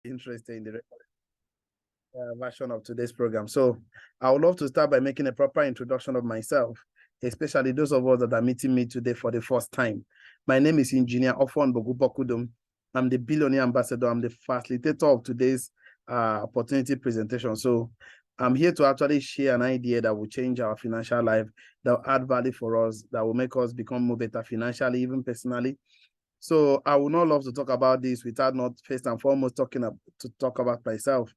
interested in the version of today's program. So I would love to start by making a proper introduction of myself, especially those of us that are meeting me today for the first time. My name is Engineer Ofon Bogubokudum. I'm the Billionaire Ambassador. I'm the facilitator of today's opportunity presentation. So I'm here to actually share an idea that will change our financial life, that will add value for us, that will make us become more better financially, even personally. So I would not love to talk about this without not first and foremost talk about myself.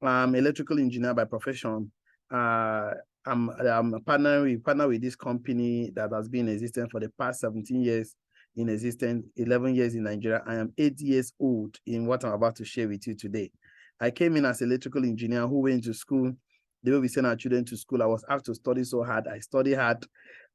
I'm electrical engineer by profession. I'm a partner with this company that has been in existence for the past 17 years in existence, 11 years in Nigeria. I am 8 years old in what I'm about to share with you today. I came in as an electrical engineer who went to school. The way we send our children to school, I was asked to study so hard. I studied hard.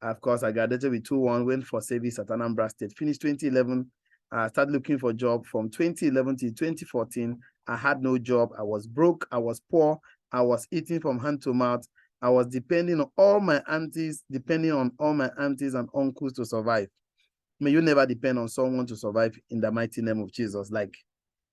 Of course, I graduated with 2-1, went for service at Anambra State, finished 2011. I started looking for a job from 2011 to 2014. I had no job. I was broke. I was poor. I was eating from hand to mouth. I was depending on all my aunties and uncles to survive. May you never depend on someone to survive in the mighty name of Jesus. Like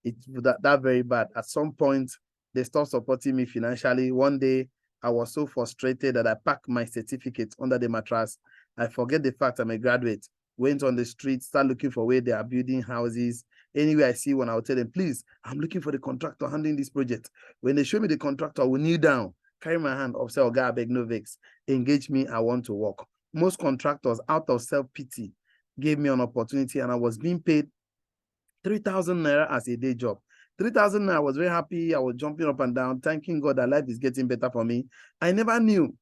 it's that very bad. At some point, they stopped supporting me financially. One day, I was so frustrated that I packed my certificate under the mattress. I forget the fact I'm a graduate. Went on the street, start looking for where they are building houses. Anywhere I see one, I will tell them, please, I'm looking for the contractor handling this project. When they show me the contractor, I will kneel down, carry my hand up, say, oh God, I beg no vex. Engage me, I want to work. Most contractors, out of self-pity, gave me an opportunity and I was being paid 3,000 naira as a day job. 3,000 naira, I was very happy. I was jumping up and down, thanking God that life is getting better for me. I never knew.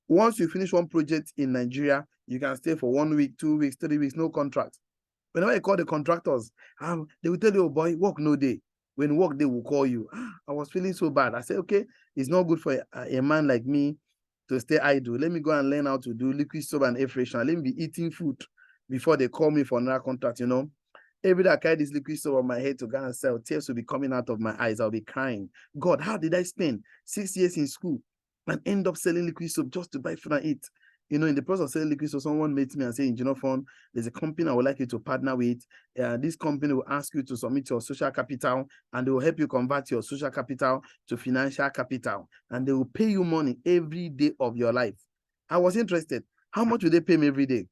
Once you finish one project in Nigeria, you can stay for 1 week, 2 weeks, 3 weeks, no contract. Whenever I call the contractors, they will tell you, oh boy, work no day. When work, they will call you. I was feeling so bad. I said, okay, it's not good for a man like me to stay idle. Let me go and learn how to do liquid soap and air freshener. Let me be eating food before they call me for another contract, you know. Every day I carry this liquid soap on my head to go and sell, tears will be coming out of my eyes. I'll be crying. God, how did I spend 6 years in school and end up selling liquid soap just to buy food and eat? You know, in the process of selling liquid soap, someone met me and said, Engineer Fund, there's a company I would like you to partner with. This company will ask you to submit your social capital and they will help you convert your social capital to financial capital. And they will pay you money every day of your life. I was interested. How much will they pay me every day?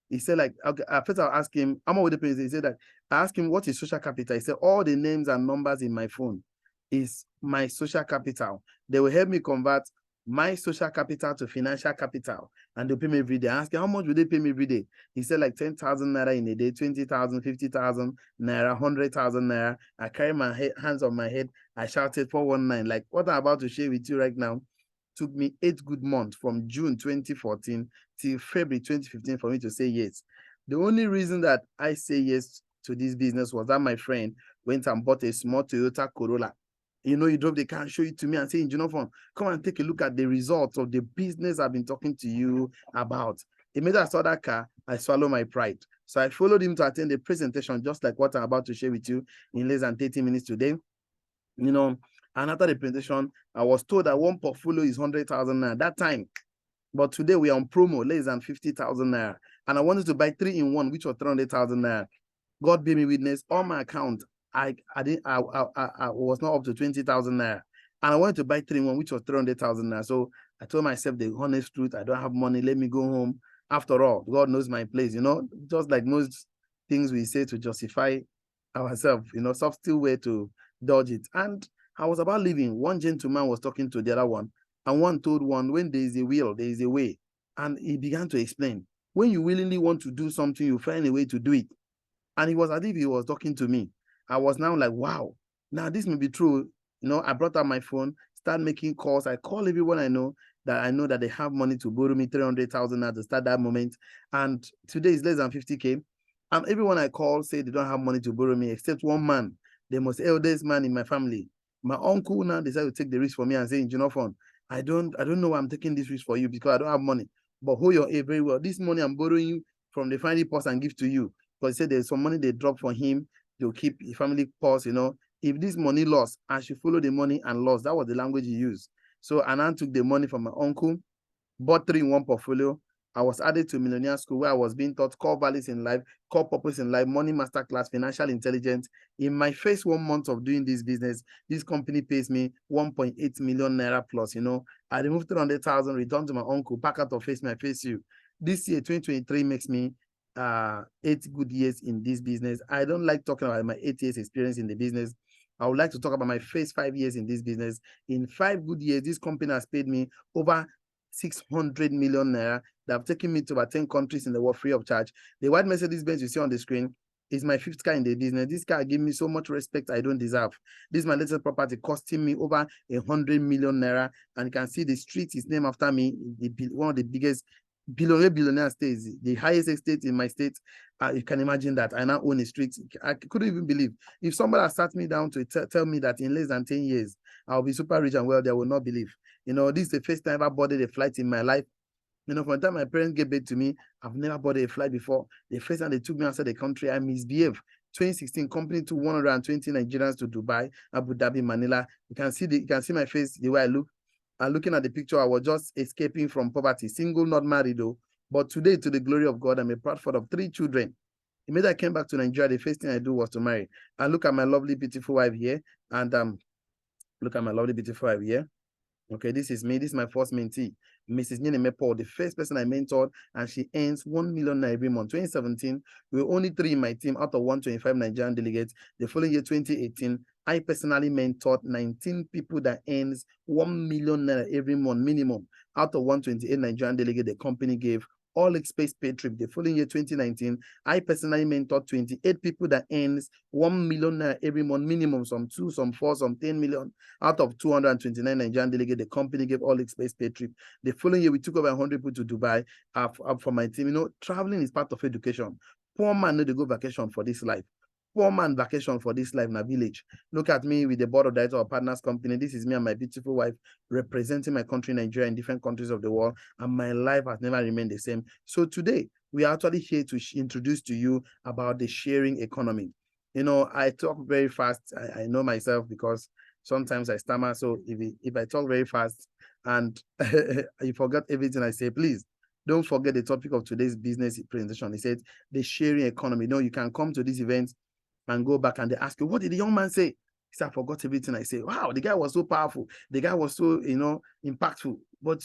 He said, like, okay, first I'll ask him, how much would they pay? He said that, I asked him, what is social capital? He said, all the names and numbers in my phone is my social capital. They will help me convert my social capital to financial capital, and they'll pay me every day. I asked him, how much would they pay me every day? He said, like 10,000 naira in a day, 20,000, 50,000 naira, 100,000 naira. I carry my hands on my head. I shouted 419. Like what I'm about to share with you right now took me 8 good months from June 2014 till February 2015 for me to say yes. The only reason that I say yes to this business was that my friend went and bought a small Toyota Corolla. You know, he drove the car and showed it to me and said, Engineer Fund, come and take a look at the results of the business I've been talking to you about. Immediately I saw that car, I swallowed my pride. So I followed him to attend the presentation, just like what I'm about to share with you in less than 30 minutes today. You know, and after the presentation, I was told that one portfolio is 100,000 naira that time. But today we are on promo, less than 50,000 naira. And I wanted to buy 3-in-1, which was 300,000 naira. God be me witness, on my account, I was not up to 20,000 naira. And I wanted to buy 3-in-1, which was 300,000 naira. So I told myself the honest truth, I don't have money, let me go home. After all, God knows my place, you know, just like most things we say to justify ourselves, you know, subtle way to dodge it. And I was about leaving. One gentleman was talking to the other one, and one told one, when there is a will, there is a way. And he began to explain, when you willingly want to do something, you find a way to do it. And it was as if he was talking to me. I was now like, wow, now this may be true. You know, I brought out my phone, start making calls. I call everyone I know that they have money to borrow me 300,000 at to start that moment. And today is less than 50K. And everyone I call say they don't have money to borrow me, except one man, the most eldest man in my family. My uncle now decided to take the risk for me and say, Engineer Fund, I don't know why I'm taking this risk for you because I don't have money. But hold your head very well. This money I'm borrowing you from the family purse and give to you. Because he said there's some money they drop for him. They'll keep the family purse, you know. If this money lost, I should follow the money and lost. That was the language he used. So Anand took the money from my uncle, bought 3-in-1 portfolio. I was added to Millionaire School, where I was being taught core values in life, core purpose in life, money masterclass, financial intelligence. In my first 1 month of doing this business, this company pays me 1.8 million naira plus. You know, I removed 300,000, returned to my uncle, pack out of face me, I face you. This year, 2023, makes me 8 good years in this business. I don't like talking about my 8 years experience in the business. I would like to talk about my first 5 years in this business. In 5 good years, this company has paid me over 600 million naira that have taken me to about 10 countries in the world free of charge. The white Mercedes Benz you see on the screen is my 5th car in the business. This car gave me so much respect I don't deserve. This is my latest property, costing me over 100 million naira. And you can see the street is named after me, one of the biggest billionaire states, the highest estate in my state. You can imagine that I now own a street. I couldn't even believe. If somebody had sat me down to tell me that in less than 10 years, I'll be super rich and wealthy, I will not believe. You know, this is the first time I ever boarded a flight in my life. You know, from the time my parents gave birth to me, I've never boarded a flight before. The first time they took me outside the country, I misbehaved. 2016, company took 120 Nigerians to Dubai, Abu Dhabi, Manila. You can see my face, the way I look. And looking at the picture, I was just escaping from poverty, single, not married though. But today, to the glory of God, I'm a proud father of 3 children. Immediately I came back to Nigeria, the first thing I do was to marry. And look at my lovely, beautiful wife here. And look at my lovely, beautiful wife here. Okay, this is me. This is my first mentee, Mrs. Nyeneme Paul, the first person I mentored, and she earns 1 million every month. 2017, we were only 3 in my team out of 125 Nigerian delegates. The following year, 2018, I personally mentored 19 people that earns 1 million every month minimum out of 128 Nigerian delegates the company gave. All expense paid trip. The following year, 2019, I personally mentored 28 people that earns 1 million every month minimum, some 2, some 4, some 10 million out of 229 Nigerian delegates. The company gave all expense paid trip. The following year, we took over 100 people to Dubai for my team. You know, traveling is part of education. Poor man need to go vacation for this life. Poor man vacation for this life in a village. Look at me with the board of directors of partners company. This is me and my beautiful wife representing my country, Nigeria, in different countries of the world. And my life has never remained the same. So today, we are actually here to introduce to you about the sharing economy. You know, I talk very fast. I know myself because sometimes I stammer. So if I talk very fast and you forget everything I say, please don't forget the topic of today's business presentation. He said the sharing economy. You know, you can come to this event and go back and they ask you, what did the young man say? He said, I forgot everything I say. Wow, the guy was so powerful. The guy was so, you know, impactful. But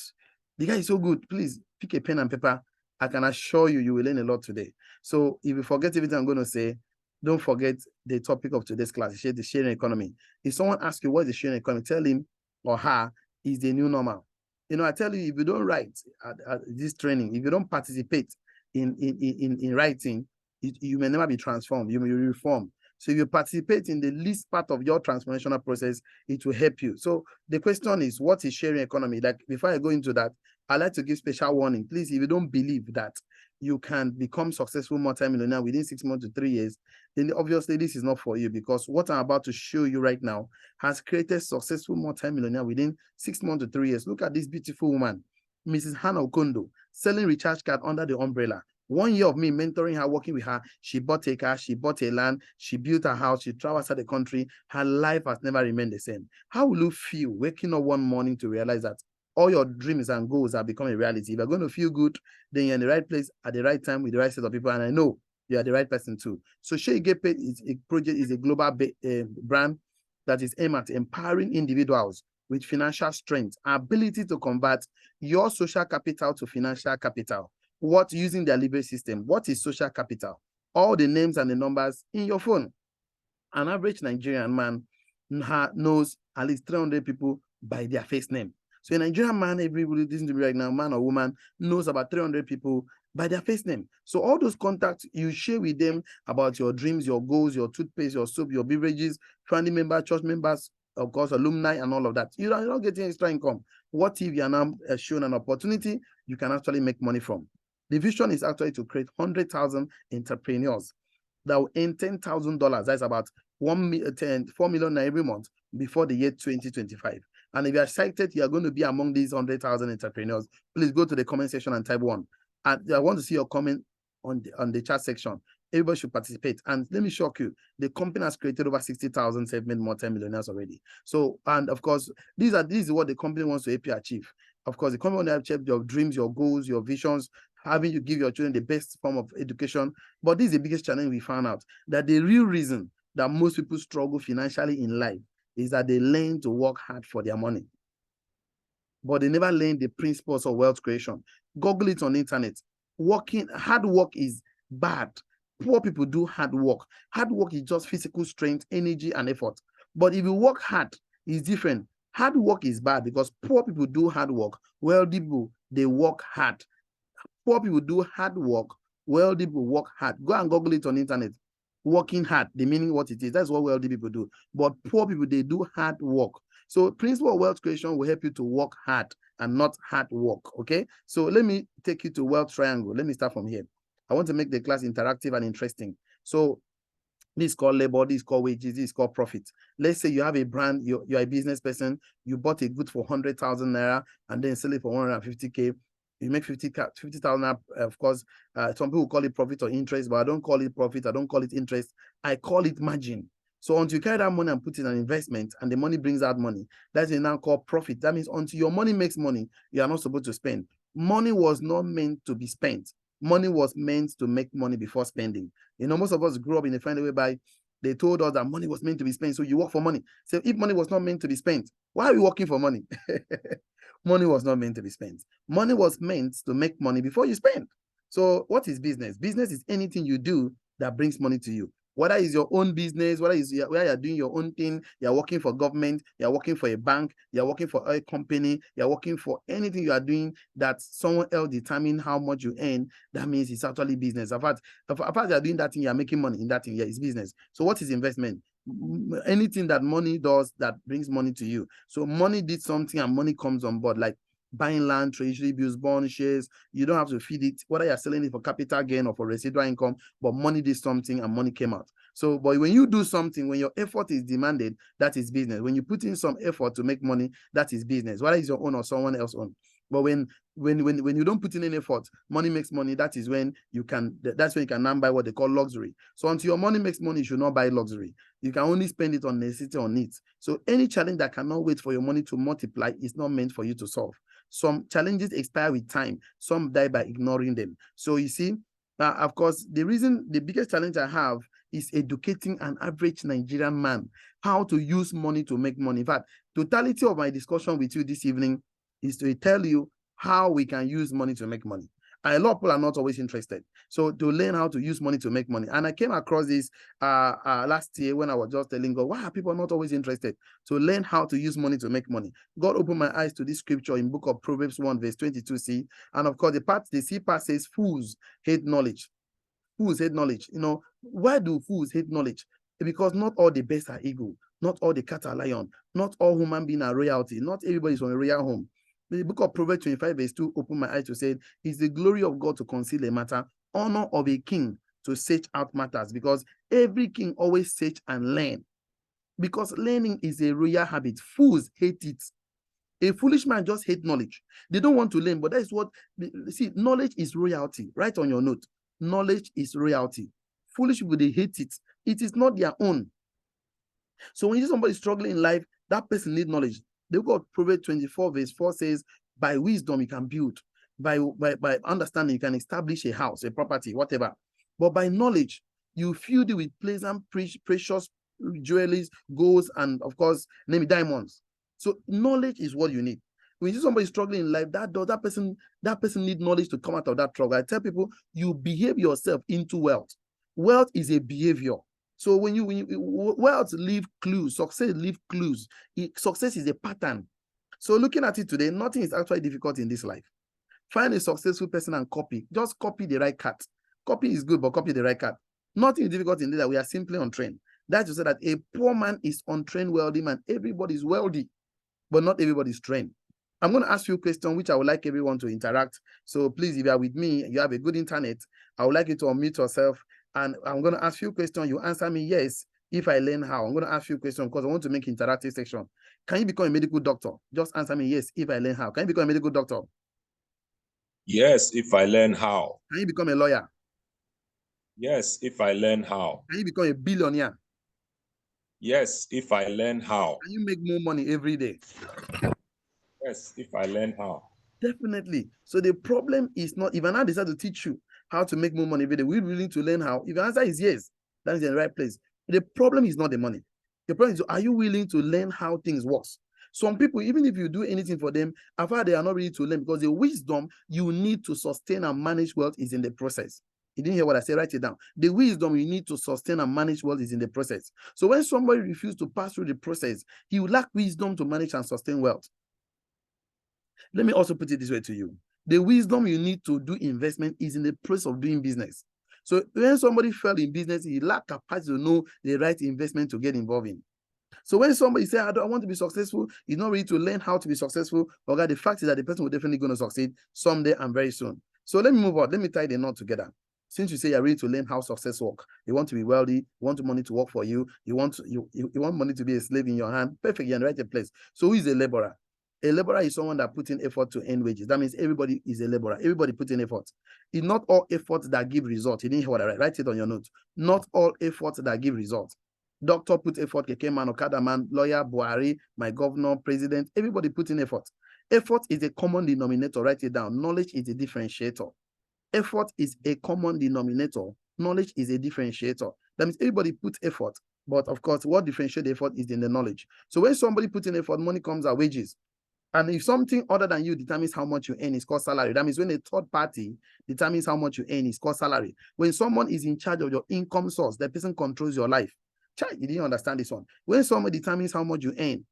the guy is so good. Please pick a pen and paper. I can assure you, you will learn a lot today. So if you forget everything I'm going to say, don't forget the topic of today's class, the sharing economy. If someone asks you what is the sharing economy, tell him or her is the new normal. You know, I tell you, if you don't write at this training, if you don't participate in writing, you may never be transformed. You may reform. So if you participate in the least part of your transformational process, it will help you. So the question is, what is sharing economy? Like, before I go into that, I'd like to give special warning. Please, if you don't believe that you can become successful multimillionaire within 6 months to 3 years, then obviously this is not for you, because what I'm about to show you right now has created successful multimillionaire within 6 months to 3 years. Look at this beautiful woman, Mrs. Hannah Okondo, selling recharge card under the umbrella. 1 year of me mentoring her, working with her, she bought a car, she bought a land, she built a house, she traveled outside the country. Her life has never remained the same. How will you feel waking up one morning to realize that all your dreams and goals have become a reality? If you're going to feel good, then you're in the right place at the right time with the right set of people. And I know you are the right person too. So SIGP is a project, is a global brand that is aimed at empowering individuals with financial strength, ability to convert your social capital to financial capital. What, using the delivery system? What is social capital? All the names and the numbers in your phone. An average Nigerian man knows at least 300 people by their first name. So a Nigerian man, everybody listening to me right now, man or woman, knows about 300 people by their first name. So all those contacts, you share with them about your dreams, your goals, your toothpaste, your soap, your beverages, family members, church members, of course, alumni, and all of that. You're not getting extra income. What if you are now shown an opportunity you can actually make money from? The vision is actually to create 100,000 entrepreneurs that will earn $10,000. That's about 4 million every month before the year 2025. And if you are excited, you are going to be among these 100,000 entrepreneurs. Please go to the comment section and type 1. And I want to see your comment on the chat section. Everybody should participate. And let me shock you, the company has created over 60,000 self-made multi-millionaires already. So, and of course, this is what the company wants to help you achieve. Of course, the company wants to achieve your dreams, your goals, your visions. having you give your children the best form of education. But this is the biggest challenge we found out, that the real reason that most people struggle financially in life is that they learn to work hard for their money, but they never learn the principles of wealth creation. Google it on the internet. Hard work is bad. Poor people do hard work. Hard work is just physical strength, energy, and effort. But if you work hard, it's different. Hard work is bad because poor people do hard work. Wealthy people, they work hard. Poor people do hard work. Wealthy people work hard. Go and Google it on the internet. Working hard, the meaning what it is. That's what wealthy people do. But poor people, they do hard work. So principle of wealth creation will help you to work hard and not hard work, okay? So let me take you to wealth triangle. Let me start from here. I want to make the class interactive and interesting. So this is called labor, this is called wages, this is called profit. Let's say you have a brand, you're a business person, you bought a good for 100,000 naira and then sell it for 150K. You make 50,000, of course. Some people call it profit or interest, but I don't call it profit. I don't call it interest. I call it margin. So until you carry that money and put in an investment and the money brings out money, that's now called profit. That means until your money makes money, you are not supposed to spend. Money was not meant to be spent. Money was meant to make money before spending. You know, most of us grew up in a family whereby they told us that money was meant to be spent, so you work for money. So if money was not meant to be spent, why are you working for money? Money was not meant to be spent. Money was meant to make money before you spend. So what is business? Business is anything you do that brings money to you. Whether it's your own business, whether you're doing your own thing, you're working for government, you're working for a bank, you're working for a company, you're working for anything you are doing that someone else determine how much you earn, that means it's actually business. Apart you're doing that thing, you're making money in that thing, yeah, it's business. So what is investment? Anything that money does that brings money to you. So money did something and money comes on board, like buying land, treasury bills, bond, shares. You don't have to feed it, whether you're selling it for capital gain or for residual income, but money did something and money came out. So, but when you do something, when your effort is demanded, that is business. When you put in some effort to make money, that is business, whether it's your own or someone else's own. But when you don't put in any effort, money makes money. That is when you can, that's when you can now buy what they call luxury. So until your money makes money, you should not buy luxury. You can only spend it on necessity or needs. So any challenge that cannot wait for your money to multiply is not meant for you to solve. Some challenges expire with time. Some die by ignoring them. So you see, of course, the biggest challenge I have is educating an average Nigerian man how to use money to make money. In fact, totality of my discussion with you this evening is to tell you how we can use money to make money. And a lot of people are not always interested. So to learn how to use money to make money. And I came across this last year when I was just telling God, why are people not always interested? To learn how to use money to make money. God opened my eyes to this scripture in book of Proverbs 1 verse 22c. And of course, the C part says, fools hate knowledge. Fools hate knowledge. You know, why do fools hate knowledge? Because not all the beasts are eagle. Not all the cats are lion. Not all human beings are royalty. Not everybody is from a royal home. The book of Proverbs 25 verse 2 opened my eyes to say, it's the glory of God to conceal a matter, honor of a king to search out matters, because every king always search and learn. Because learning is a royal habit. Fools hate it. A foolish man just hates knowledge. They don't want to learn, but that is what, see, knowledge is royalty. Write on your note. Knowledge is royalty. Foolish people, they hate it. It is not their own. So when you see somebody struggling in life, that person needs knowledge. The book of Proverbs 24 verse 4 says, by wisdom you can build. By understanding you can establish a house, a property, whatever. But by knowledge, you fill it with pleasant, precious jewelries, golds, and of course, name it diamonds. So knowledge is what you need. When you see somebody struggling in life, that person needs knowledge to come out of that struggle. I tell people, you behave yourself into wealth. Wealth is a behavior. So when wealth leave clues, success leave clues. Success is a pattern. So looking at it today, nothing is actually difficult in this life. Find a successful person and copy. Just copy the right cat. Copy is good, but copy the right cat. Nothing is difficult in this, that we are simply untrained. That's to say that a poor man is untrained wealthy man. Everybody is wealthy, but not everybody is trained. I'm going to ask you a question which I would like everyone to interact. So please, if you are with me, you have a good internet, I would like you to unmute yourself. And I'm going to ask you a question. You answer me yes if I learn how. I'm going to ask you a question because I want to make interactive section. Can you become a medical doctor? Just answer me yes if I learn how. Can you become a medical doctor? Yes, if I learn how. Can you become a lawyer? Yes, if I learn how. Can you become a billionaire? Yes, if I learn how. Can you make more money every day? Yes, if I learn how. Definitely. So the problem is not, if I now decide to teach you how to make more money every day, we're willing to learn how. If the answer is yes, that is in the right place. The problem is not the money. The problem is, are you willing to learn how things work? Some people, even if you do anything for them, after they are not ready to learn, because the wisdom you need to sustain and manage wealth is in the process. You didn't hear what I said? Write it down. The wisdom you need to sustain and manage wealth is in the process. So when somebody refuses to pass through the process, he will lack wisdom to manage and sustain wealth. Let me also put it this way to you. The wisdom you need to do investment is in the process of doing business. So when somebody fell in business, he lacked capacity to know the right investment to get involved in. So when somebody says, I want to be successful, he's not ready to learn how to be successful. Okay, the fact is that the person will definitely going to succeed someday and very soon. So let me move on. Let me tie the knot together. Since you say you're ready to learn how success works, you want to be wealthy, you want money to work for you, you want money to be a slave in your hand. Perfect, you're in the right place. So who is a laborer? A laborer is someone that puts in effort to earn wages. That means everybody is a laborer. Everybody puts in effort. It's not all efforts that give results. You didn't hear what I write. Write it on your notes. Not all efforts that give results. Doctor put effort, Keke man, Okada man, lawyer, Buhari, my governor, president, everybody put in effort. Effort is a common denominator. Write it down. Knowledge is a differentiator. Effort is a common denominator. Knowledge is a differentiator. That means everybody puts effort. But of course, what differentiates effort is in the knowledge. So when somebody puts in effort, money comes out, wages. And if something other than you determines how much you earn, it's called salary. That means when a third party determines how much you earn, it's called salary. When someone is in charge of your income source, the person controls your life. Child, you didn't understand this one. When someone determines how much you earn,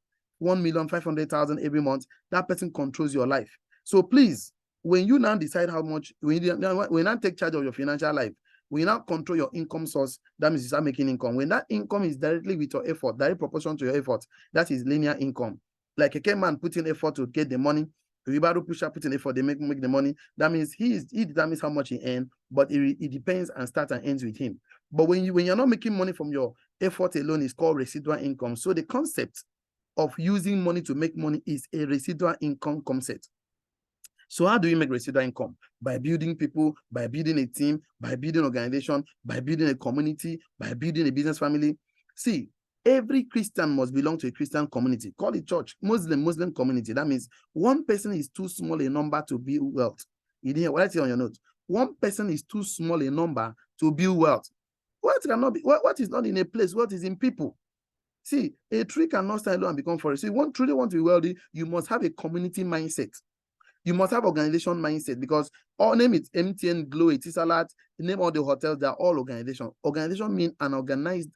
1,500,000 every month, that person controls your life. So please, when you now decide how much, when you now take charge of your financial life, when you now control your income source, that means you start making income. When that income is directly with your effort, direct proportion to your effort, that is linear income. Like a man putting effort to get the money, Ribaru pusher putting effort, they make the money. That means he determines how much he earns, but it depends and starts and ends with him. But when you're not making money from your effort alone, it's called residual income. So the concept of using money to make money is a residual income concept. So how do you make residual income? By building people, by building a team, by building an organization, by building a community, by building a business family. See, every Christian must belong to a Christian community. Call it church, Muslim community. That means one person is too small a number to build wealth. You didn't hear what I say on your notes. One person is too small a number to build wealth. Wealth cannot be, what is not in a place, wealth is in people. See, a tree cannot stand alone and become forest. So if you truly want to be wealthy, you must have a community mindset. You must have organization mindset, because all name it MTN, Glow, Etisalat, name all the hotels, they are all organization. Organization means an organized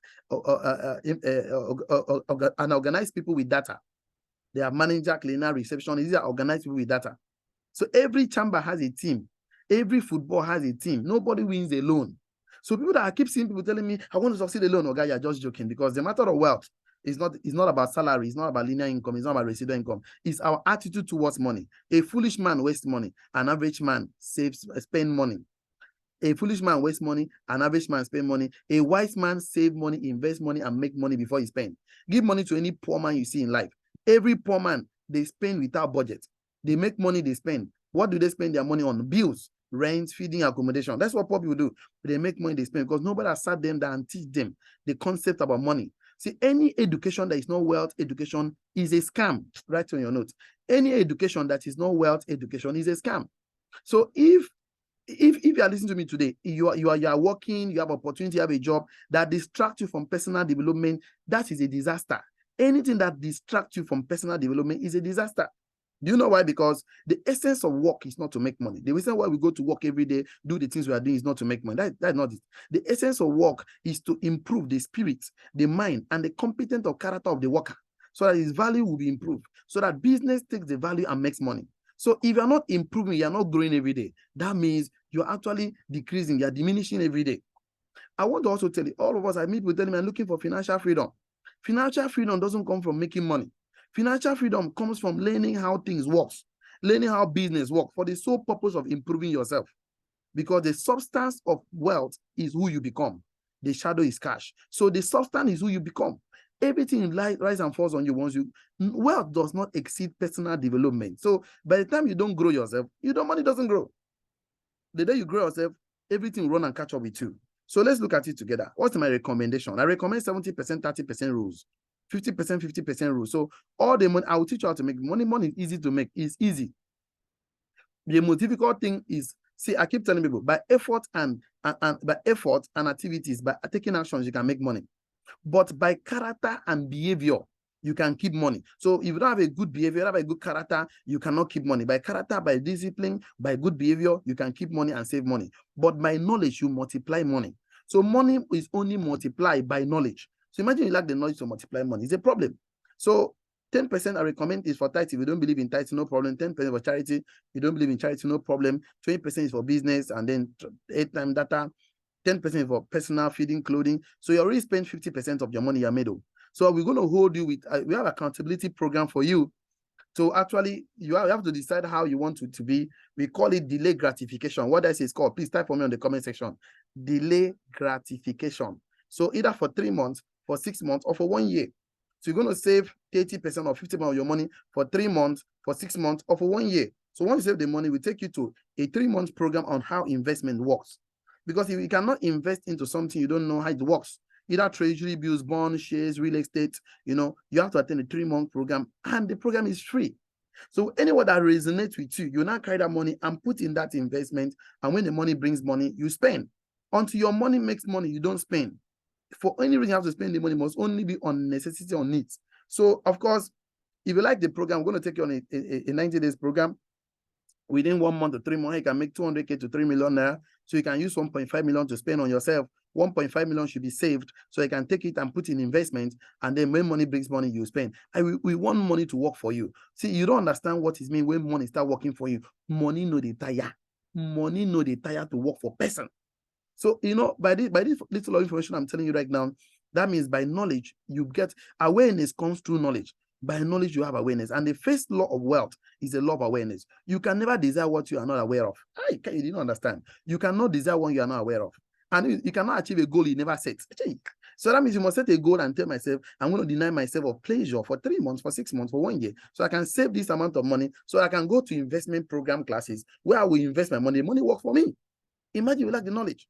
people with data. They are manager, cleaner, reception. These are organized people with data. So every chamber has a team. Every football has a team. Nobody wins alone. So people that I keep seeing people telling me, I want to succeed alone, okay, you're just joking, because the matter of wealth it's not about salary, it's not about linear income, it's not about residual income. It's our attitude towards money. A foolish man wastes money. An average man spend money. A foolish man wastes money. An average man spend money. A wise man save money, invest money, and make money before he spend. Give money to any poor man you see in life. Every poor man, they spend without budget. They make money, they spend. What do they spend their money on? Bills, rent, feeding, accommodation. That's what poor people do. They make money, they spend, because nobody has sat them down and teach them the concept about money. See, any education that is not wealth education is a scam. Write on your notes. Any education that is not wealth education is a scam. So if you are listening to me today, you are working, you have opportunity, you have a job that distracts you from personal development, that is a disaster. Anything that distracts you from personal development is a disaster. Do you know why? Because the essence of work is not to make money. The reason why we go to work every day, do the things we are doing, is not to make money. That's not it. The essence of work is to improve the spirit, the mind, and the competence or character of the worker, so that his value will be improved, so that business takes the value and makes money. So if you're not improving, you're not growing every day, that means you're actually decreasing, you're diminishing every day. I want to also tell you, all of us I meet with them, I'm looking for financial freedom. Financial freedom doesn't come from making money. Financial freedom comes from learning how things work, learning how business works, for the sole purpose of improving yourself. Because the substance of wealth is who you become. The shadow is cash. So the substance is who you become. Everything rise and falls on you once you. Wealth does not exceed personal development. So by the time you don't grow yourself, money doesn't grow. The day you grow yourself, everything run and catch up with you. So let's look at it together. What's my recommendation? I recommend 70%, 30% rules. 50%, 50% rule. So all the money, I will teach you how to make money. Money is easy to make. It's easy. The most difficult thing is, see, I keep telling people, by effort and by effort and activities, by taking actions, you can make money. But by character and behavior, you can keep money. So if you don't have a good behavior, have a good character, you cannot keep money. By character, by discipline, by good behavior, you can keep money and save money. But by knowledge, you multiply money. So money is only multiplied by knowledge. So imagine you lack the knowledge to multiply money. It's a problem. So 10% I recommend is for tithe. If you don't believe in tithe, no problem. 10% for charity. If you don't believe in charity, no problem. 20% is for business, and then 8-time data. 10% for personal feeding, clothing. So you already spent 50% of your money you made. So we're going to hold you with, we have accountability program for you. So actually, you have to decide how you want it to be. We call it delay gratification. What I say is called, please type for me on the comment section. Delay gratification. So either for 3 months, for 6 months, or for 1 year. So you're going to save 30% or 50% of your money for 3 months, for 6 months, or for 1 year. So once you save the money, we take you to a 3-month program on how investment works. Because if you cannot invest into something, you don't know how it works. Either treasury bills, bonds, shares, real estate, you have to attend a 3-month program, and the program is free. So anyone that resonates with you, you now carry that money and put in that investment. And when the money brings money, you spend. Until your money makes money, you don't spend. For any reason you have to spend the money, must only be on necessity or needs. So of course, if you like the program, we're going to take you on a 90 days program. Within 1 month to 3 months, you can make 200K to 3 million naira. So you can use 1.5 million to spend on yourself. 1.5 million should be saved, so you can take it and put in investment. And then when money brings money, you spend. And we want money to work for you. See, you don't understand what it means when money start working for you. Money no dey tire. Money no dey tire to work for person. So, by this little information I'm telling you right now, that means by knowledge, you get awareness comes through knowledge. By knowledge, you have awareness. And the first law of wealth is the law of awareness. You can never desire what you are not aware of. You didn't understand. You cannot desire what you are not aware of. And you cannot achieve a goal you never set. So that means you must set a goal and tell myself, I'm going to deny myself of pleasure for 3 months, for 6 months, for 1 year. So I can save this amount of money, so I can go to investment program classes where I will invest my money. The money works for me. Imagine you lack the knowledge.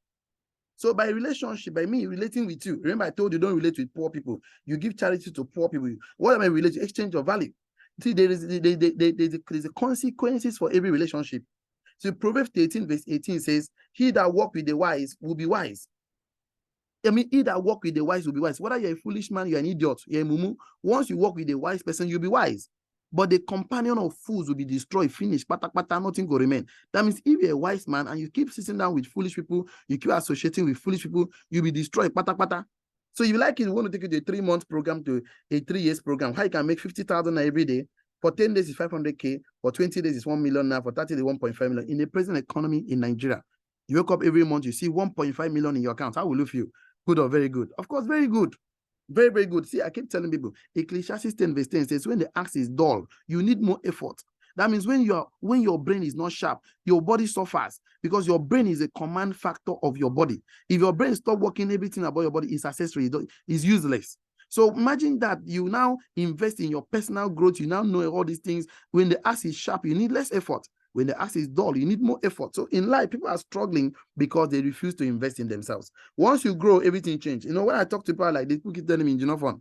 So by relationship, by me relating with you, remember I told you don't relate with poor people. You give charity to poor people. What am I relating? Exchange of value. See, there's a consequences for every relationship. So Proverbs 18 verse 18 says, he that walk with the wise will be wise. I mean, he that walk with the wise will be wise. Whether you're a foolish man, you're an idiot, you're a mumu. Once you walk with a wise person, you'll be wise. But the companion of fools will be destroyed, finished, pata, nothing will remain. That means if you're a wise man and you keep sitting down with foolish people, you keep associating with foolish people, you'll be destroyed, pata. So if you like it, you want to take you to a 3-month program to a 3 years program, how you can make 50,000 every day. For 10 days is 500K, for 20 days is 1 million now, for 30 days 1.5 million. In the present economy in Nigeria, you wake up every month, you see 1.5 million in your account. How will you feel? Good or very good? Of course, very good. Very, very good. See, I keep telling people, Ecclesiastes 10 verse 10 says, when the axe is dull, you need more effort. That means when your brain is not sharp, your body suffers, because your brain is a command factor of your body. If your brain stops working, everything about your body is accessory, is useless. So imagine that you now invest in your personal growth. You now know all these things. When the axe is sharp, you need less effort. When the axe is dull, you need more effort. So in life, people are struggling because they refuse to invest in themselves. Once you grow, everything changes. When I talk to people like this, people keep telling me, fun.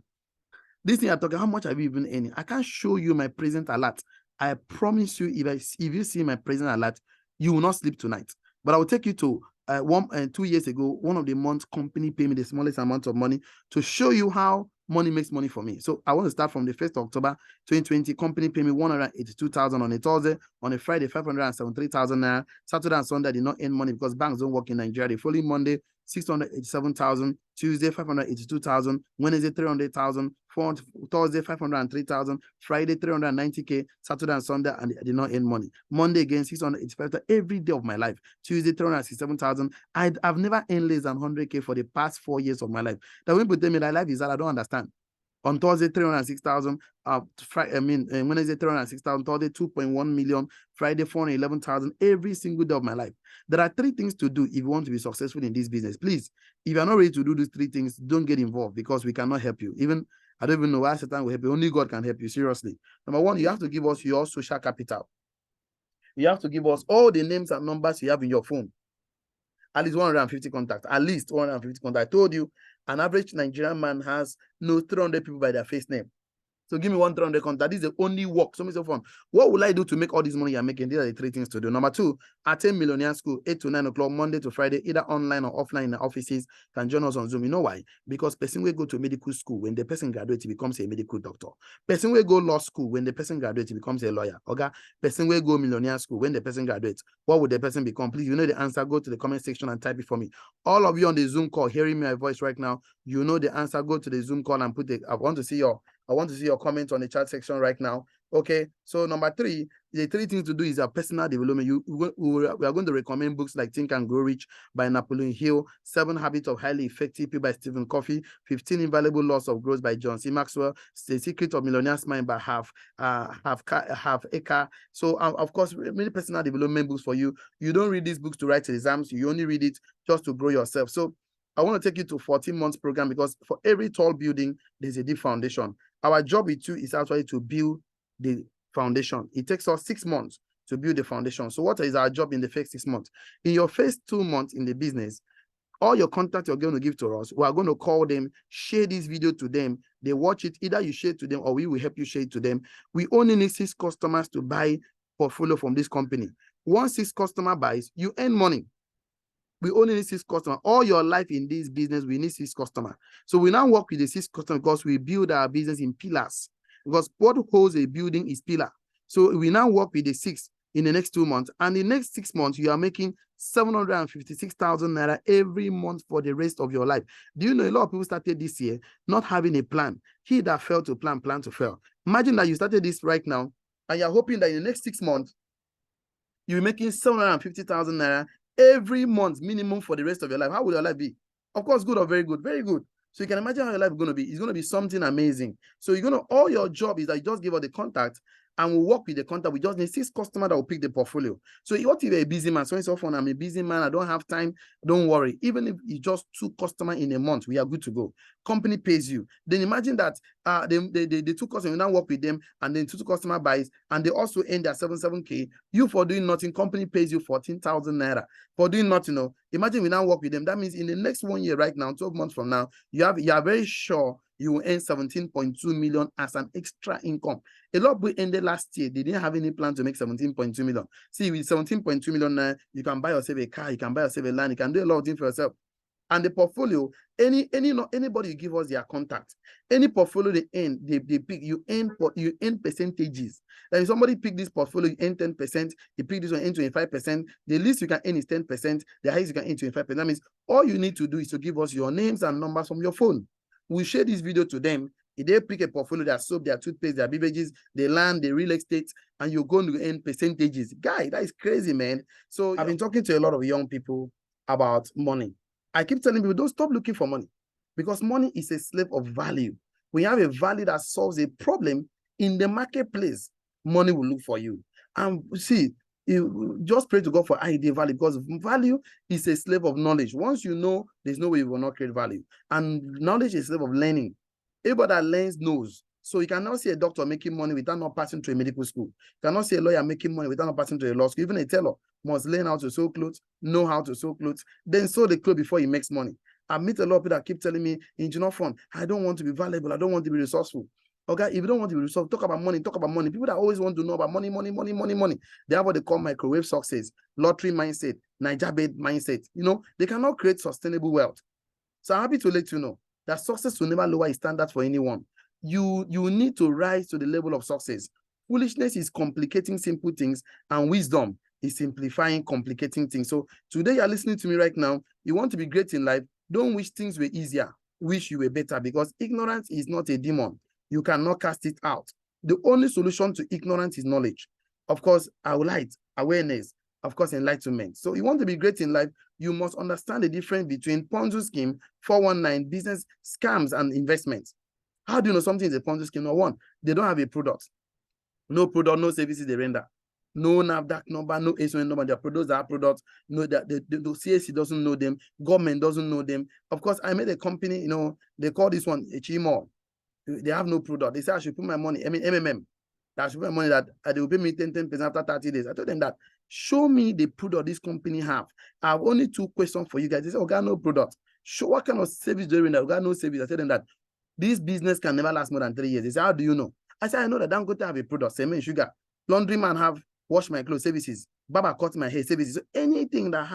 This thing I'm talking, how much have you even earning? I can't show you my present alert. I promise you, if you see my present alert, you will not sleep tonight. But I will take you to 2 years ago, one of the months company paid me the smallest amount of money to show you how money makes money for me. So I want to start from the 1st of October 2020. Company paid me 182,000 on a Thursday. On a Friday, 573,000 naira. Saturday and Sunday, I did not earn money because banks don't work in Nigeria. The following Monday, 687,000. Tuesday, 582,000. Wednesday, 300,000. Thursday, 503,000. Friday, 390K. Saturday and Sunday, and I did not earn money. Monday again, 685,000 every day of my life. Tuesday, 367,000. I've never earned less than 100K for the past 4 years of my life. That when people tell me that life is hard, I don't understand. On Thursday, 306,000. Wednesday, 306,000. Thursday, 2.1 million. Friday, 411,000. Every single day of my life. There are 3 things to do if you want to be successful in this business. Please, if you're not ready to do these 3 things, don't get involved, because we cannot help you. I don't even know why Satan will help you. Only God can help you, seriously. Number 1, you have to give us your social capital. You have to give us all the names and numbers you have in your phone. At least 150 contacts. At least 150 contacts. I told you, an average Nigerian man has 300 people by their first name. So give me 1,300 contact. This is the only work. So from what will I do to make all this money you're making? These are the three things to do. Number two, attend Millionaire School, 8 to 9 o'clock, Monday to Friday, either online or offline in the offices. Can join us on Zoom. You know why? Because person will go to medical school. When the person graduates, he becomes a medical doctor. Person will go law school. When the person graduates, he becomes a lawyer. Okay? Person will go Millionaire School. When the person graduates, what would the person become? Please, you know the answer. Go to the comment section and type it for me. All of you on the Zoom call, hearing my voice right now, you know the answer. Go to the Zoom call and put it. I want to see your comments on the chat section right now. Okay, so number three, the three things to do is a personal development. We are going to recommend books like Think and Grow Rich by Napoleon Hill, 7 Habits of Highly Effective People by Stephen Covey, 15 Invaluable Laws of Growth by John C. Maxwell, The Secret of Millionaire's Mind by Have Eka. So of course, many personal development books for you. You don't read these books to write exams. You only read it just to grow yourself. So I want to take you to 14 months program because for every tall building, there's a deep foundation. Our job with you is actually to build the foundation. It takes us 6 months to build the foundation. So what is our job in the first 6 months? In your first 2 months in the business, all your contact you're going to give to us, we are going to call them, share this video to them. They watch it. Either you share it to them or we will help you share it to them. We only need 6 customers to buy portfolio from this company. Once 6 customer buys, you earn money. We only need 6 customers. All your life in this business, we need 6 customers. So we now work with the 6 customers because we build our business in pillars. Because what holds a building is pillar. So we now work with the 6 in the next 2 months. And the next 6 months, you are making 756,000 naira every month for the rest of your life. Do you know a lot of people started this year not having a plan? He that failed to plan to fail. Imagine that you started this right now and you're hoping that in the next 6 months, you're making 750,000 naira every month minimum for the rest of your life. How will your life be? Of course, good or very good? Very good. So you can imagine how your life is going to be. It's going to be something amazing. So you're going to, all your job is that you just give us the contact and we'll work with the contact. We just need 6 customers that will pick the portfolio. So what if you're a busy man? So it's often I'm a busy man. I don't have time. Don't worry. Even if it's just 2 customers in a month, we are good to go. Company pays you. Then imagine that the 2 customers, you now work with them and then 2 customer buys and they also earn their 7K. You for doing nothing, company pays you 14,000 naira. For doing nothing, imagine we now work with them. That means in the next 1 year right now, 12 months from now, you are very sure you will earn 17.2 million as an extra income. A lot of people ended last year. They didn't have any plan to make 17.2 million. See, with 17.2 million now, you can buy yourself a car, you can buy yourself a land, you can do a lot of things for yourself. And the portfolio, anybody you give us their contact, any portfolio they earn, they pick, you earn percentages. Like if somebody pick this portfolio, you earn 10%, you pick this one, earn 25%, the least you can earn is 10%, the highest you can earn 25%. That means all you need to do is to give us your names and numbers from your phone. We share this video to them. If they pick a portfolio, their soap, their toothpaste, their beverages, their land, their real estate, and you're going to earn percentages. Guy, that is crazy, man. So I've been talking to a lot of young people about money. I keep telling people, don't stop looking for money because money is a slave of value. When you have a value that solves a problem in the marketplace, money will look for you. And see, you just pray to God for idea value because value is a slave of knowledge. Once you know, there's no way you will not create value. And knowledge is a slave of learning. Everybody that learns knows. So you cannot see a doctor making money without not passing through a medical school. You cannot see a lawyer making money without not passing through a law school. Even a tailor must learn how to sew clothes, know how to sew clothes, then sew the clothes before he makes money. I meet a lot of people that keep telling me, engineer fund, I don't want to be valuable. I don't want to be resourceful. Okay, if you don't want to be resourceful, talk about money, talk about money. People that always want to know about money. They have what they call microwave success, lottery mindset, Niger bed mindset. They cannot create sustainable wealth. So I'm happy to let you know that success will never lower its standards for anyone. You need to rise to the level of success. Foolishness is complicating simple things, and wisdom is simplifying complicating things. So today you're listening to me right now. You want to be great in life. Don't wish things were easier. Wish you were better, because ignorance is not a demon. You cannot cast it out. The only solution to ignorance is knowledge. Of course, light, awareness, of course, enlightenment. So you want to be great in life, you must understand the difference between Ponzi scheme, 419, business scams, and investments. How do you know something is a Ponzi scheme? No one, they don't have a product. No product, no services they render. No NAVDAC number, no ASON number. Their products are products. No, that the CAC doesn't know them. Government doesn't know them. Of course, I made a company, they call this one a Chimo. They have no product. They say I should put my money, MMM. That I should put my money that they will pay me 10% after 30 days. I told them that, show me the product this company have. I have only 2 questions for you guys. They say, okay, no product. Show what kind of service do you render? Okay, no service. I tell them that this business can never last more than 3 years. They say, how do you know? I said, I know that Dangote have a product, cement, sugar. Laundryman have wash my clothes services. Baba cut my hair services. So anything that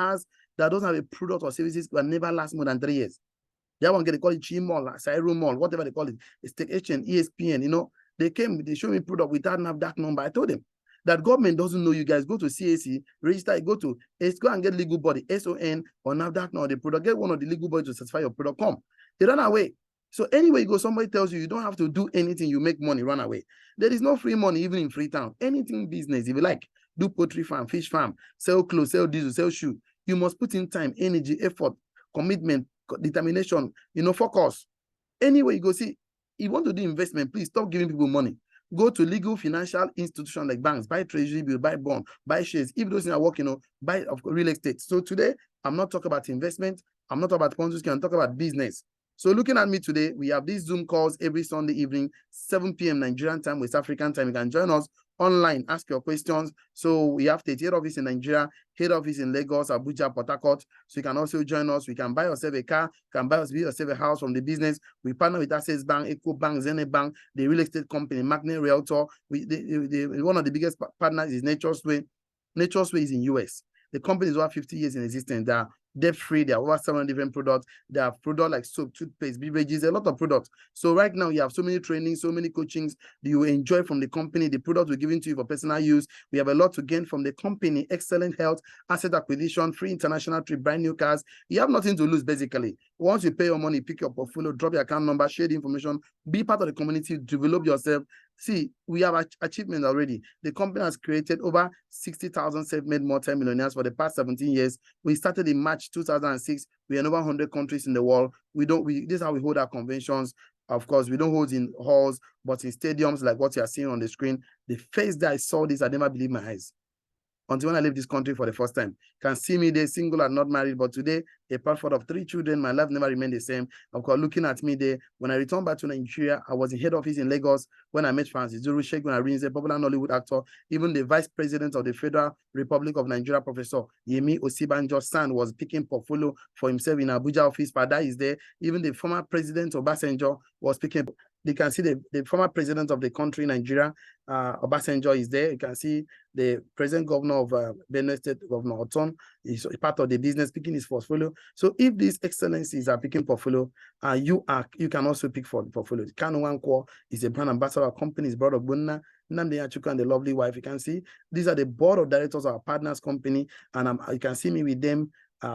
doesn't have a product or services will never last more than 3 years. That one, they call it Chi Mall, Cyro Mall, whatever they call it. It's HN, ESPN, you know. They showed me product without that number. I told them that government doesn't know you guys. Go to CAC, register, go and get legal body, SON, or NAFDAC, or the product. Get one of the legal bodies to certify your product. Come. They run away. So anywhere you go, somebody tells you don't have to do anything, you make money, run away. There is no free money, even in Freetown. Anything business, if you like, do poultry farm, fish farm, sell clothes, sell diesel, sell shoe. You must put in time, energy, effort, commitment, determination, focus. Anyway, you go, see, if you want to do investment, please stop giving people money. Go to legal financial institutions like banks, buy treasury bill, buy bond, buy shares. If those things are working, buy real estate. So today, I'm not talking about investment. I'm not talking about Ponzi scheme. I'm talking about business. So looking at me today, we have these Zoom calls every Sunday evening, 7 p.m. Nigerian time, West African time. You can join us online, ask your questions. So we have 38 office in Nigeria, head office in Lagos, Abuja, Port Harcourt. So you can also join us. We can buy yourself a car, buy yourself a house from the business. We partner with Access Bank, Eco Bank, Zenith Bank, the real estate company, Magnet Realtor. One of the biggest partners is Nature's Way. Nature's Way is in US. The company is over 50 years in existence. They are debt-free. There are over 7 different products. There are products like soap, toothpaste, beverages, a lot of products. So right now you have so many trainings, so many coachings that you enjoy from the company. The products we're giving to you for personal use. We have a lot to gain from the company. Excellent health, asset acquisition, free international trip, brand new cars. You have nothing to lose basically. Once you pay your money, pick your portfolio, drop your account number, share the information, be part of the community, develop yourself. See, we have achievements already. The company has created over 60,000 self-made multi-millionaires for the past 17 years. We started in March 2006. We are in over 100 countries in the world. This is how we hold our conventions. Of course, we don't hold in halls, but in stadiums like what you are seeing on the screen. The first day I saw this, I never believed my eyes. Until when I left this country for the first time. Can see me there, single and not married, but today, a father of 3 children, my life never remained the same. Of course, looking at me there, when I returned back to Nigeria, I was in head office in Lagos when I met Francis Zuru Shegun Arinze, a popular Nollywood actor. Even the vice president of the Federal Republic of Nigeria, Professor Yemi Osibanjo's son, was picking portfolio for himself in Abuja office. Pada is there. Even the former president of Obasanjo was picking. You can see the former president of the country, Nigeria, Obasanjo is there. You can see the present governor of Benue State, Governor Oton, is part of the business picking his portfolio. So if these excellencies are picking portfolio, you can also pick for the portfolio. Kanu Wankwo is a brand ambassador of companies, brother of Bunna, Nnamdi Achuku and the lovely wife. You can see these are the board of directors of our partners company, and you can see me with them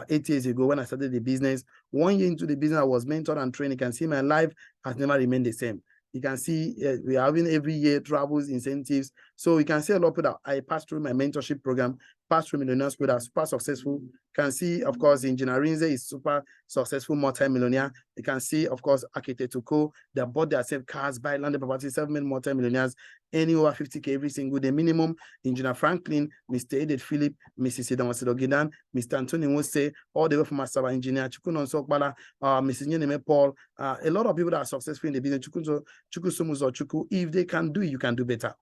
8 years ago when I started the business. 1 year into the business, I was mentored and trained. You can see my life has never remained the same. You can see we are having every year travels, incentives. So you can see a lot of people that I passed through my mentorship program, passed through millionaires that are super successful. You can see, of course, Engineer Rinze is super successful multi-millionaire. You can see, of course, Akitetuko, they bought their self cars, buy landed property, 7 multi-millionaires, any over 50K every single day minimum. Engineer Franklin, Mr. Edith Philip, Mrs. Sidan Wasidogidan, Mr. Anthony Wose, all the way from Master Engineer Chukunon Sokbala, Mrs. Nyeneme Paul, a lot of people that are successful in the business, Chuku, if they can do it, you can do better.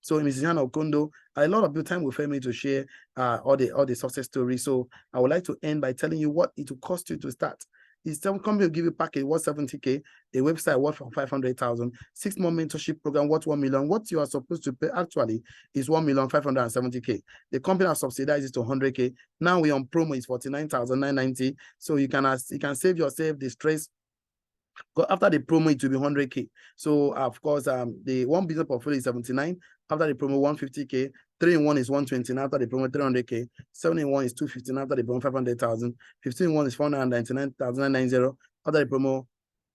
So Mrs. Hannah Okondo, a lot of your time will fail me to share all the success stories. So I would like to end by telling you what it will cost you to start. It's some company will give you a package worth 70K, a website worth 500,000, 6-month mentorship program worth 1 million. What you are supposed to pay actually is 1,570,000. The company has subsidized it to 100K. Now we on promo is 49,990. So you can save yourself the stress. After the promo, it will be 100K. So of course, the one business portfolio is 79. After the promo, 150K. 3-in-1 is 120. After the promo, 300K. 7-in-1 is 215. After the promo, 500,000. 15-in-1 is 499,990. After the promo,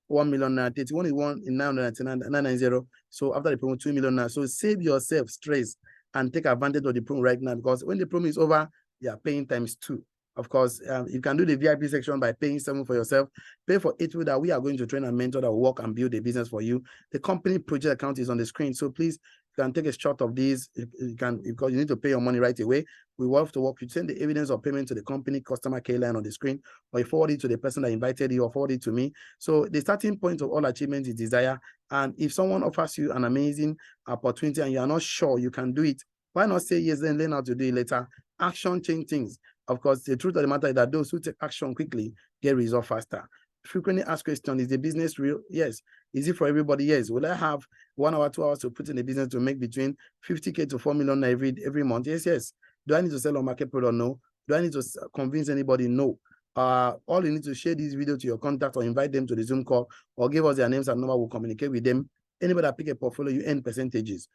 1 million. 31 is 999,990. So after the promo, 2 million. So save yourself stress and take advantage of the promo right now, because when the promo is over, you are paying ×2. Of course, you can do the VIP section by paying 7 for yourself. Pay for 8 that we are going to train and mentor that will work and build a business for you. The company project account is on the screen. So please, you can take a shot of these. You can, because you need to pay your money right away. We will have to work. You send the evidence of payment to the company customer care line on the screen, or you forward it to the person that invited you, or forward it to me. So the starting point of all achievements is desire. And if someone offers you an amazing opportunity and you are not sure you can do it, why not say yes, then learn how to do it later? Action change things. Of course, the truth of the matter is that those who take action quickly get results faster. Frequently asked question, is the business real? Yes. Is it for everybody? Yes. Will I have 1 hour, 2 hours to put in the business to make between 50K to 4 million every month? Yes, yes. Do I need to sell on market product? No. Do I need to convince anybody? No. All you need to share this video to your contact or invite them to the Zoom call or give us their names and number. We'll communicate with them. Anybody that pick a portfolio, you earn percentages.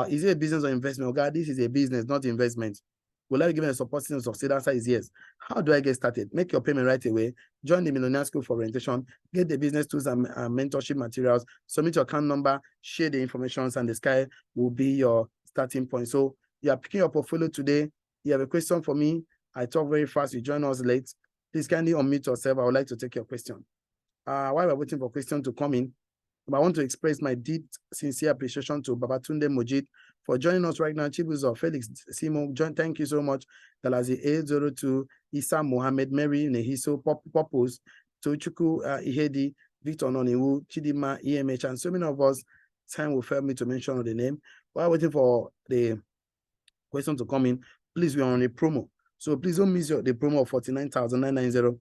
Is it a business or investment? Oh God, this is a business, not investment. Will I be given a support system to succeed? Answer is yes. How do I get started? Make your payment right away. Join the Millionaire School for orientation. Get the business tools and mentorship materials. Submit your account number. Share the information, and the sky will be your starting point. So you are picking your portfolio today. You have a question for me. I talk very fast. You join us late. Please kindly unmute yourself. I would like to take your question. While we're waiting for question to come in, I want to express my deep, sincere appreciation to Babatunde Mojid for joining us right now. Chibuzo, Felix Simo, John, thank you so much. Galazi 802, Isa Mohammed, Mary Nehiso, Popos, Tochuku Ihedi, Victor Noniwu, Chidima, EMH, and so many of us. Time will fail me to mention the name. While waiting for the question to come in, please, we are on a promo. So please don't miss the promo of 49,990.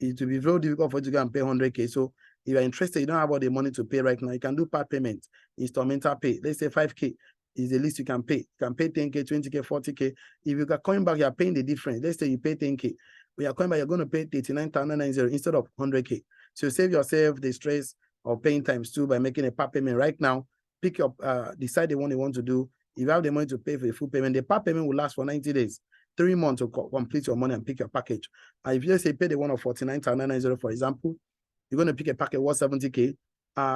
It will be very difficult for you to go and pay 100K. So if you're interested, you don't have all the money to pay right now, you can do part payment, instrumental pay. Let's say 5K is the least you can pay. You can pay 10K, 20K, 40K. If you are coming back, you're paying the difference. Let's say you pay 10K. When you're coming back, you're going to pay 39,990 instead of 100K. So you save yourself the stress of paying times 2 by making a part payment right now. Pick up, decide the one you want to do. If you have the money to pay for the full payment, the part payment will last for 90 days. 3 months to complete your money and pick your package. And if you just say pay the one of 49,990, for example, you're going to pick a package worth 70K,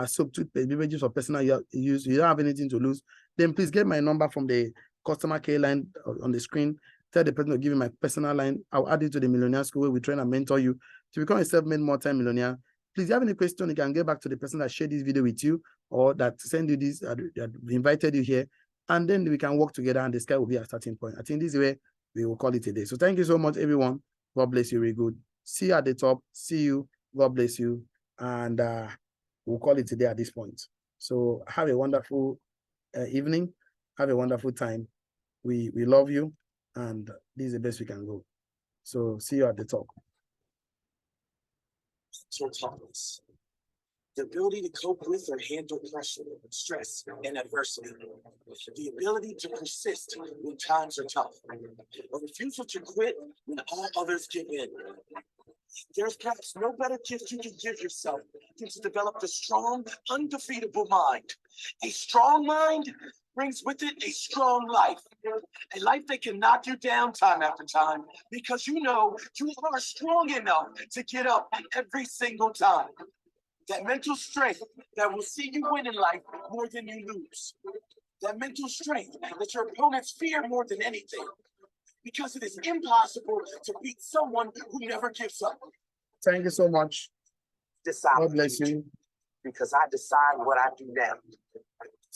soap, toothpaste, beverages for personal use. You don't have anything to lose. Then please get my number from the customer care line on the screen. Tell the person to give you my personal line. I'll add it to the Millionaire School where we train and mentor you to become a self-made multi millionaire. Please, if you have any question, you can get back to the person that shared this video with you or that sent you this, that invited you here. And then we can work together and the sky will be a starting point. I think this is where we will call it a day. So thank you so much, everyone. God bless you. Very good. See you at the top. See you. God bless you. And we'll call it a day at this point. So have a wonderful evening. Have a wonderful time. We love you. And this is the best we can go. So see you at the top. Toughness. The ability to cope with or handle pressure, stress, and adversity. The ability to persist when times are tough. A refusal to quit when all others give in. There's perhaps no better gift you can give yourself than to develop a strong, undefeatable mind. A strong mind brings with it a strong life. A life that can knock you down time after time because you know you are strong enough to get up every single time. That mental strength that will see you win in life more than you lose. That mental strength that your opponents fear more than anything. Because it is impossible to beat someone who never gives up. Thank you so much. Decide. God bless you. Because I decide what I do now.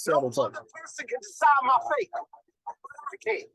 No other person can decide my fate. I can't.